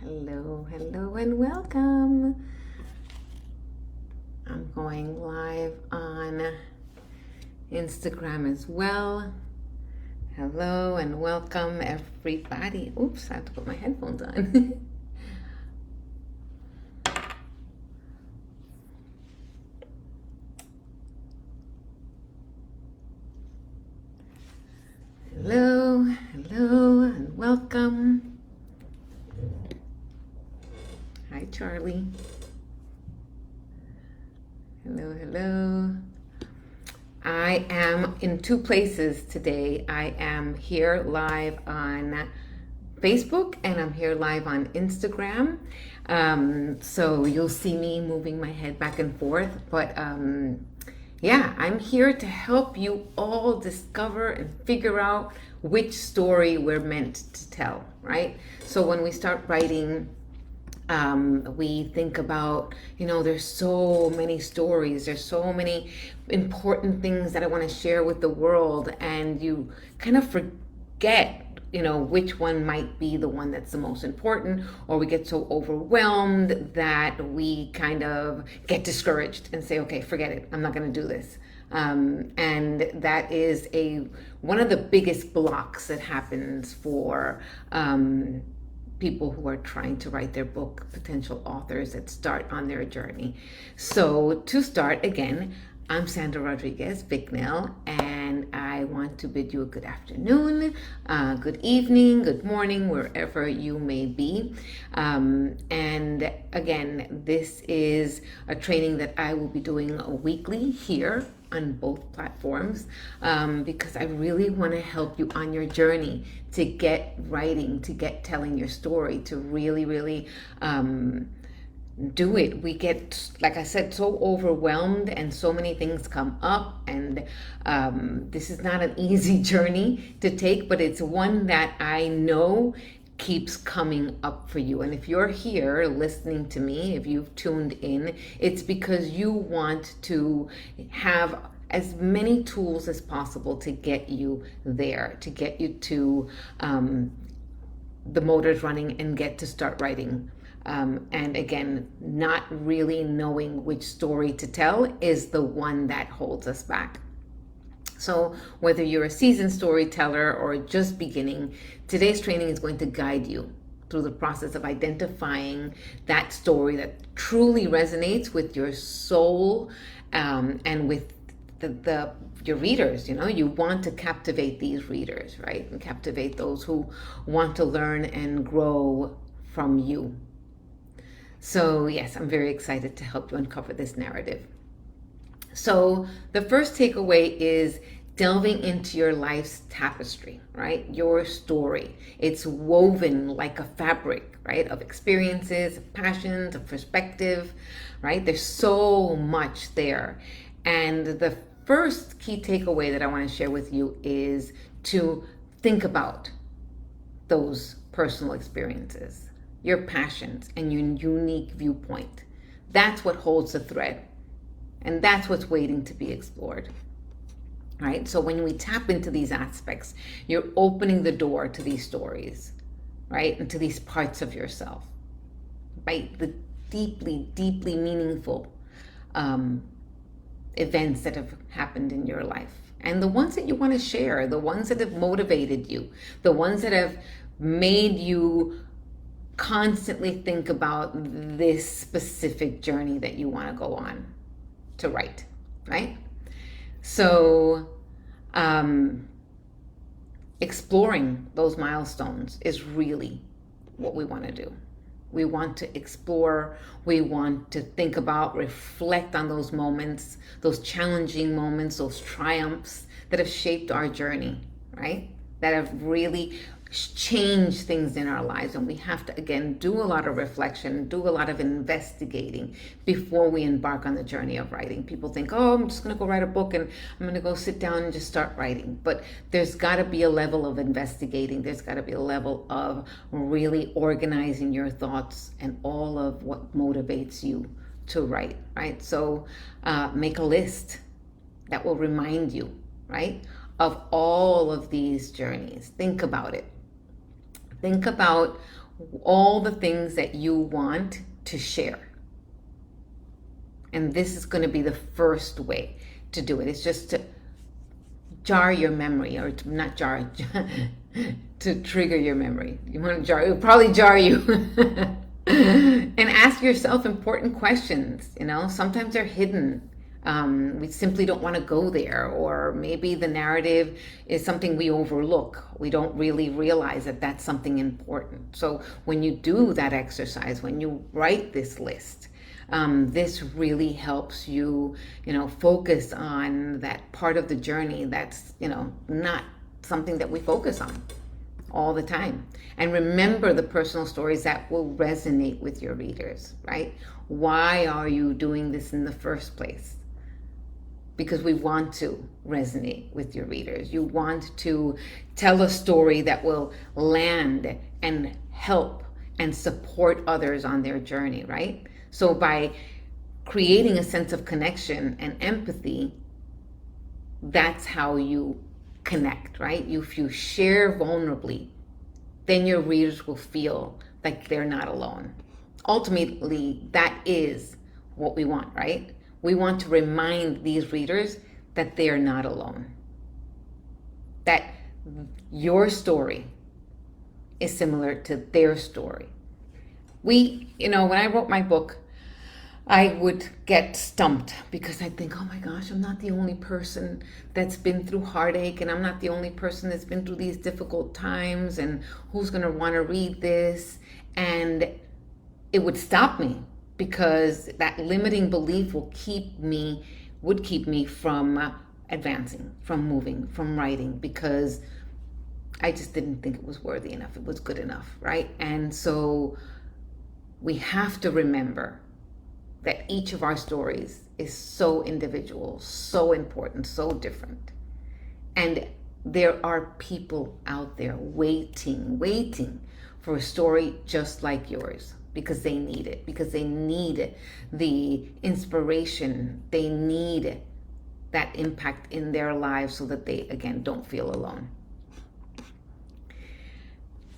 Hello, hello, and welcome. I'm going live on Instagram as well. Hello and welcome, everybody. Oops, I have to put my headphones on. Hello, hello, and welcome. Hi, Charlie. Hello, hello. I am in two places today. I am here live on Facebook and I'm here live on Instagram. So you'll see me moving my head back and forth. But yeah, I'm here to help you all discover and figure out which story we're meant to tell, right? So when we start writing, we think about, there's so many stories, there's so many important things that I want to share with the world, and you kind of forget which one might be the one that's the most important, or we get so overwhelmed that we kind of get discouraged and say, okay, forget it, I'm not going to do this. And that is one of the biggest blocks that happens for people who are trying to write their book, potential authors that start on their journey. So to start again, I'm Sandra Rodriguez Bicknell, and I want to bid you a good afternoon, good evening, good morning, wherever you may be. And again, this is a training that I will be doing weekly here on both platforms, because I really want to help you on your journey to get writing, to get telling your story, to really do it. We get, like I said, so overwhelmed and so many things come up, and this is not an easy journey to take, but it's one that I know keeps coming up for you. And if you're here listening to me, if you've tuned in, it's because you want to have as many tools as possible to get you there, to get you to the motors running and get to start writing. And again, not really knowing which story to tell is the one that holds us back. So whether you're a seasoned storyteller or just beginning, today's training is going to guide you through the process of identifying that story that truly resonates with your soul, and with your readers. You want to captivate these readers, right? And captivate those who want to learn and grow from you. So yes, I'm very excited to help you uncover this narrative. So the first takeaway is delving into your life's tapestry, right? Your story. It's woven like a fabric, right? Of experiences, of passions, of perspective, right? There's so much there. And the first key takeaway that I want to share with you is to think about those personal experiences, your passions, and your unique viewpoint. That's what holds the thread. And that's what's waiting to be explored. Right? So when we tap into these aspects, you're opening the door to these stories, right? And to these parts of yourself, right? The deeply, deeply meaningful events that have happened in your life. And the ones that you want to share, the ones that have motivated you, the ones that have made you constantly think about this specific journey that you want to go on to write, right? So exploring those milestones is really what we want to do. We want to explore, we want to think about, reflect on those moments, those challenging moments, those triumphs that have shaped our journey, right? That have really change things in our lives. And we have to, again, do a lot of reflection, do a lot of investigating before we embark on the journey of writing. People think, oh, I'm just going to go write a book and I'm going to go sit down and just start writing. But there's got to be a level of investigating. There's got to be a level of really organizing your thoughts and all of what motivates you to write, right? So make a list that will remind you, right, of all of these journeys. Think about it. Think about all the things that you want to share. And this is going to be the first way to do it. It's just to jar your memory, or to not jar, to trigger your memory. You want to jar, it'll probably jar you. And ask yourself important questions. Sometimes they're hidden. We simply don't want to go there, or maybe the narrative is something we overlook. We don't really realize that that's something important. So when you do that exercise, when you write this list, this really helps you, focus on that part of the journey that's, not something that we focus on all the time. And remember the personal stories that will resonate with your readers, right? Why are you doing this in the first place? Because we want to resonate with your readers. You want to tell a story that will land and help and support others on their journey, right? So by creating a sense of connection and empathy, that's how you connect, right? If you share vulnerably, then your readers will feel like they're not alone. Ultimately, that is what we want, right? We want to remind these readers that they are not alone. That your story is similar to their story. When I wrote my book, I would get stumped because I'd think, oh my gosh, I'm not the only person that's been through heartache, and I'm not the only person that's been through these difficult times, and who's going to want to read this? And it would stop me, because that limiting belief would keep me from advancing, from moving, from writing, because I just didn't think it was worthy enough. It was good enough, right? And so we have to remember that each of our stories is so individual, so important, so different. And there are people out there waiting for a story just like yours, because they need it, because they need the inspiration, they need that impact in their lives so that they, again, don't feel alone.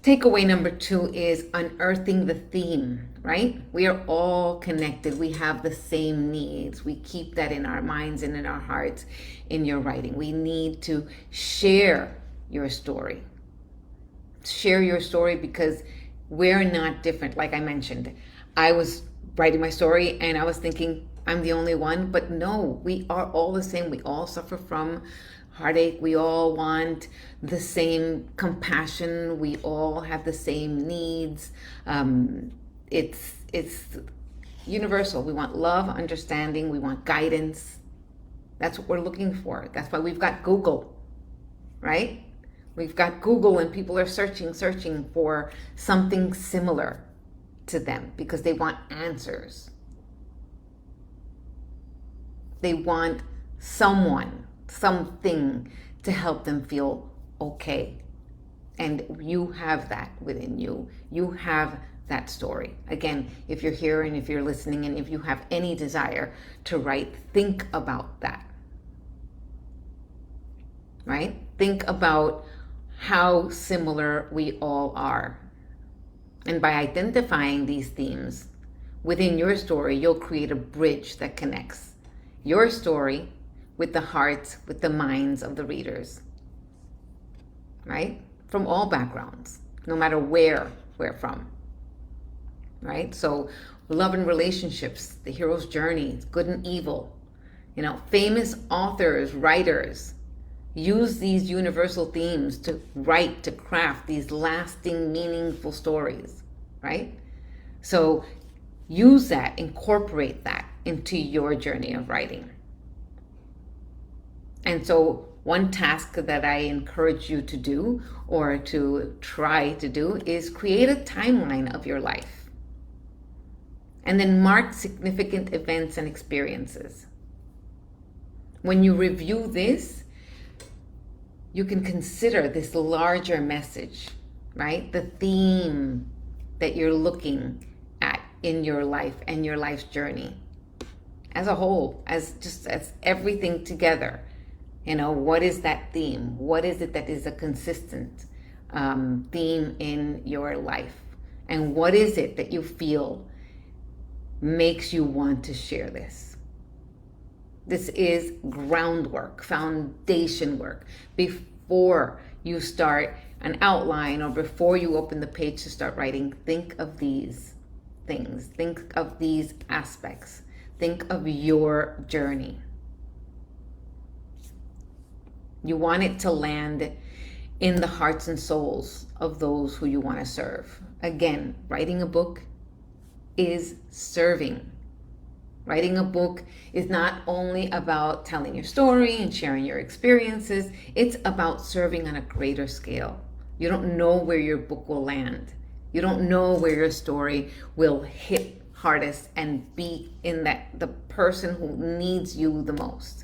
Takeaway number 2 is unearthing the theme, right? We are all connected. We have the same needs. We keep that in our minds and in our hearts in your writing. We need to share your story. Share your story, because we're not different. Like I mentioned, I was writing my story and I was thinking I'm the only one, but no, we are all the same. We all suffer from heartache. We all want the same compassion. We all have the same needs. It's universal. We want love, understanding. We want guidance. That's what we're looking for. That's why we've got Google, right? We've got Google, and people are searching for something similar to them, because they want answers. They want something to help them feel okay. And you have that within you. You have that story. Again, if you're here and if you're listening, and if you have any desire to write, think about that. Right? Think about how similar we all are. And by identifying these themes within your story, you'll create a bridge that connects your story with the hearts, with the minds of the readers, right? From all backgrounds, no matter where we're from, right? So love and relationships, the hero's journey, good and evil. Famous authors, writers, use these universal themes to write, to craft these lasting, meaningful stories, right? So use that, incorporate that into your journey of writing. And so one task that I encourage you to do, or to try to do, is create a timeline of your life. And then mark significant events and experiences. When you review this, you can consider this larger message, right? The theme that you're looking at in your life and your life's journey as a whole, as everything together. What is that theme? What is it that is a consistent theme in your life? And what is it that you feel makes you want to share this? This is groundwork, foundation work. Before you start an outline or before you open the page to start writing, think of these things. Think of these aspects. Think of your journey. You want it to land in the hearts and souls of those who you want to serve. Again, writing a book is serving. Writing a book is not only about telling your story and sharing your experiences, it's about serving on a greater scale. You don't know where your book will land. You don't know where your story will hit hardest and be in the person who needs you the most.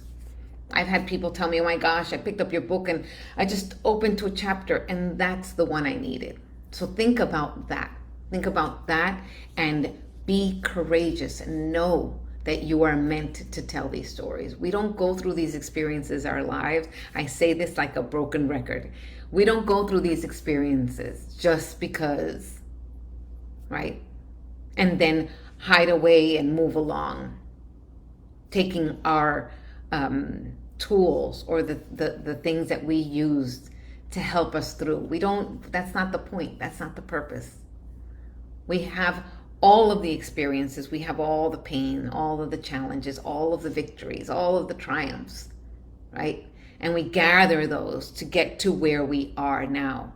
I've had people tell me, oh my gosh, I picked up your book and I just opened to a chapter and that's the one I needed. So think about that. Think about that and be courageous and know that you are meant to tell these stories. We don't go through these experiences our lives. I say this like a broken record. We don't go through these experiences just because, right? And then hide away and move along, taking our tools or the things that we used to help us through. We don't, that's not the point. That's not the purpose. We have all of the experiences. We have all the pain, all of the challenges, all of the victories, all of the triumphs, right? And we gather those to get to where we are now.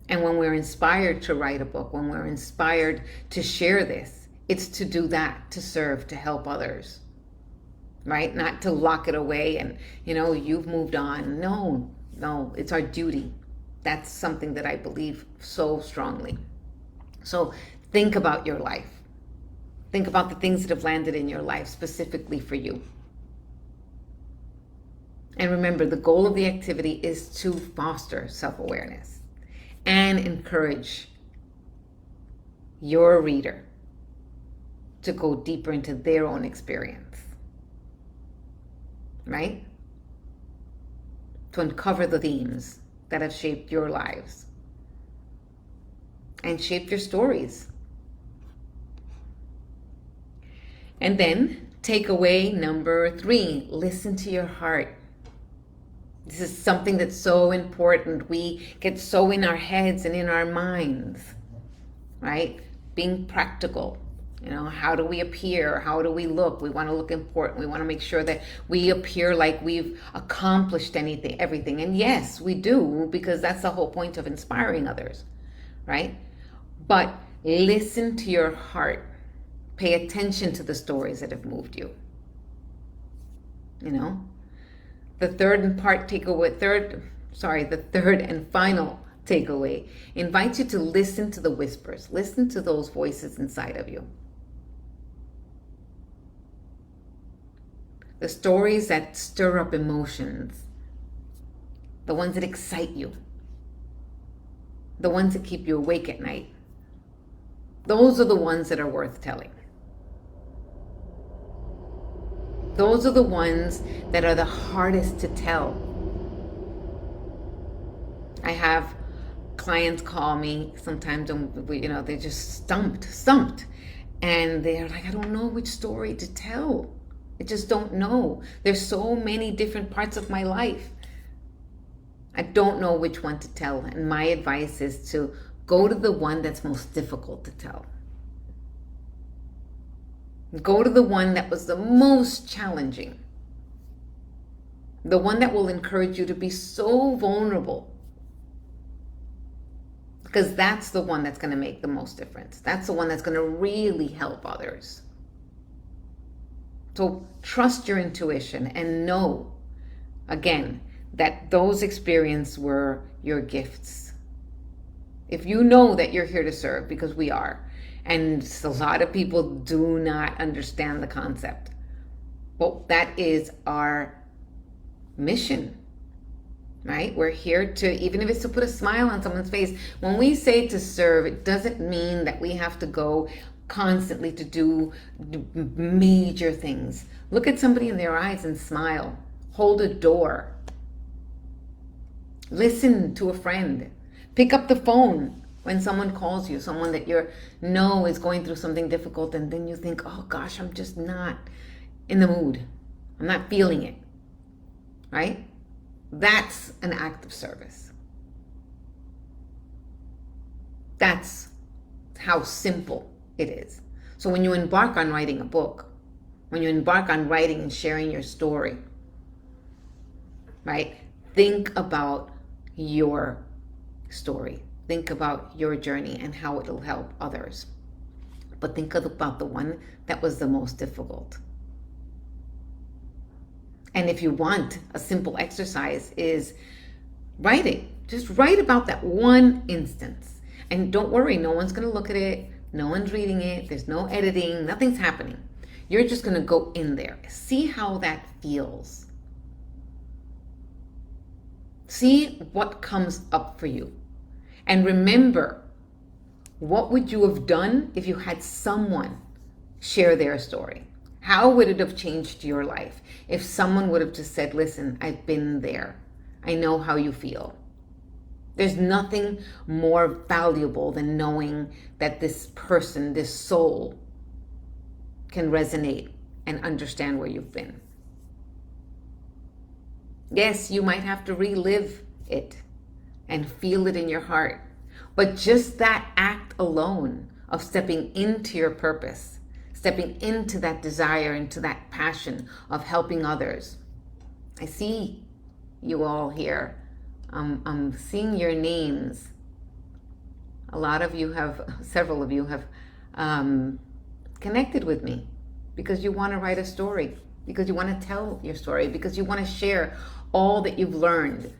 And when we're inspired to write a book, when we're inspired to share this, it's to do that, to serve, to help others, right? Not to lock it away and, you've moved on. No, it's our duty. That's something that I believe so strongly. So think about your life. Think about the things that have landed in your life specifically for you. And remember, the goal of the activity is to foster self-awareness and encourage your reader to go deeper into their own experience, right? To uncover the themes that have shaped your lives and shaped your stories. And then takeaway number 3, listen to your heart. This is something that's so important. We get so in our heads and in our minds, right? Being practical. How do we appear? How do we look? We want to look important. We want to make sure that we appear like we've accomplished everything. And yes, we do, because that's the whole point of inspiring others, right? But listen to your heart. Pay attention to the stories that have moved you. The third and final takeaway invites you to listen to the whispers. Listen to those voices inside of you. The stories that stir up emotions. The ones that excite you. The ones that keep you awake at night. Those are the ones that are worth telling. Those are the ones that are the hardest to tell. I have clients call me sometimes, they're just stumped. And they're like, I don't know which story to tell. I just don't know. There's so many different parts of my life. I don't know which one to tell. And my advice is to go to the one that's most difficult to tell. Go to the one that was the most challenging. The one that will encourage you to be so vulnerable. Because that's the one that's going to make the most difference. That's the one that's going to really help others. So trust your intuition and know, again, that those experiences were your gifts. If you know that you're here to serve, because we are, and a lot of people do not understand the concept. Well, that is our mission, right? We're here to, even if it's to put a smile on someone's face. When we say to serve, it doesn't mean that we have to go constantly to do major things. Look at somebody in their eyes and smile. Hold a door. Listen to a friend. Pick up the phone. When someone calls you, someone that you know is going through something difficult, and then you think, oh gosh, I'm just not in the mood. I'm not feeling it, right? That's an act of service. That's how simple it is. So when you embark on writing a book, when you embark on writing and sharing your story, right? Think about your story. Think about your journey and how it'll help others. But think about the one that was the most difficult. And if you want, a simple exercise is writing. Just write about that one instance. And don't worry, no one's going to look at it. No one's reading it. There's no editing. Nothing's happening. You're just going to go in there. See how that feels. See what comes up for you. And remember, what would you have done if you had someone share their story? How would it have changed your life if someone would have just said, listen, I've been there. I know how you feel. There's nothing more valuable than knowing that this person, this soul, can resonate and understand where you've been. Yes, you might have to relive it and feel it in your heart. But just that act alone of stepping into your purpose, stepping into that desire, into that passion of helping others. I see you all here. I'm seeing your names. Several of you have connected with me because you want to write a story, because you want to tell your story, because you want to share all that you've learned.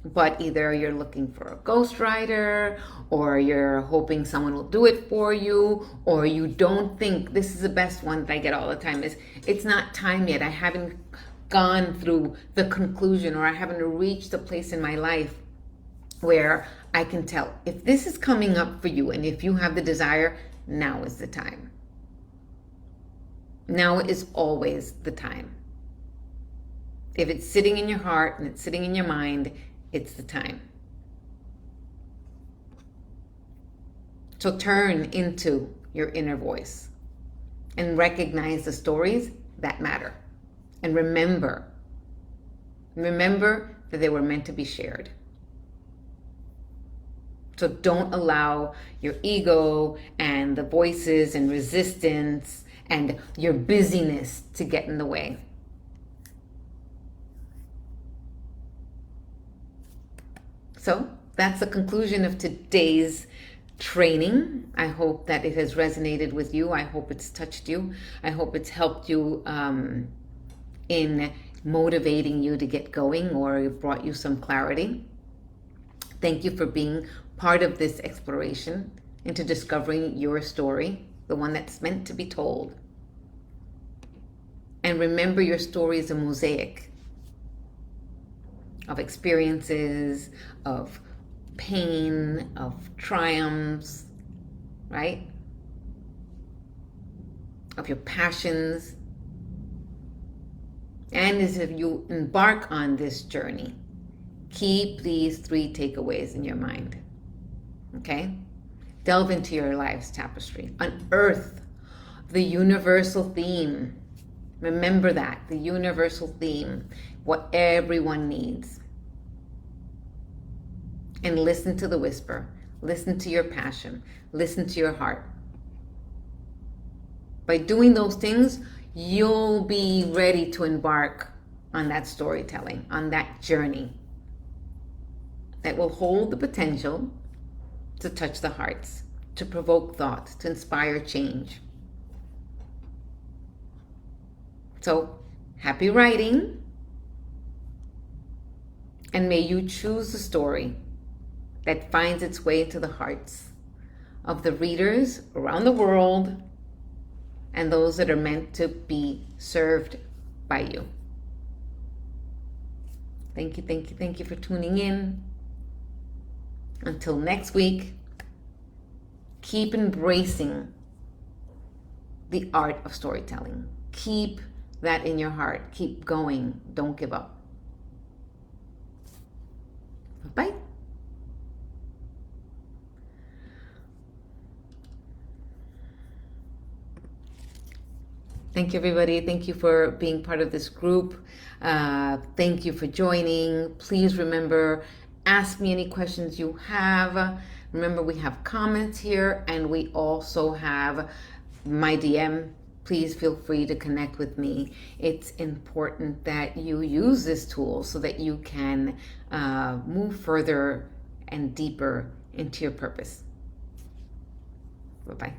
But either you're looking for a ghostwriter, or you're hoping someone will do it for you, or you don't think this is the best one that I get all the time is, it's not time yet. I haven't gone through the conclusion, or I haven't reached a place in my life where I can tell. If this is coming up for you, and if you have the desire, now is the time. Now is always the time. If it's sitting in your heart and it's sitting in your mind, it's the time. So turn into your inner voice and recognize the stories that matter. And remember that they were meant to be shared. So don't allow your ego and the voices and resistance and your busyness to get in the way. So that's the conclusion of today's training. I hope that it has resonated with you. I hope it's touched you. I hope it's helped you in motivating you to get going, or brought you some clarity. Thank you for being part of this exploration into discovering your story, the one that's meant to be told. And remember, your story is a mosaic of experiences, of pain, of triumphs, right? Of your passions. And as if you embark on this journey, keep these 3 takeaways in your mind, okay? Delve into your life's tapestry. Unearth the universal theme. Remember that, the universal theme, what everyone needs. And listen to the whisper. Listen to your passion. Listen to your heart. By doing those things, you'll be ready to embark on that storytelling, on that journey that will hold the potential to touch the hearts, to provoke thought, to inspire change. So, happy writing, and may you choose the story that finds its way into the hearts of the readers around the world and those that are meant to be served by you. Thank you for tuning in. Until next week, keep embracing the art of storytelling. Keep that in your heart. Keep going. Don't give up. Bye. Thank you, everybody. Thank you for being part of this group. Thank you for joining. Please remember, ask me any questions you have. Remember, we have comments here, and we also have my DM. Please feel free to connect with me. It's important that you use this tool so that you can move further and deeper into your purpose. Bye-bye.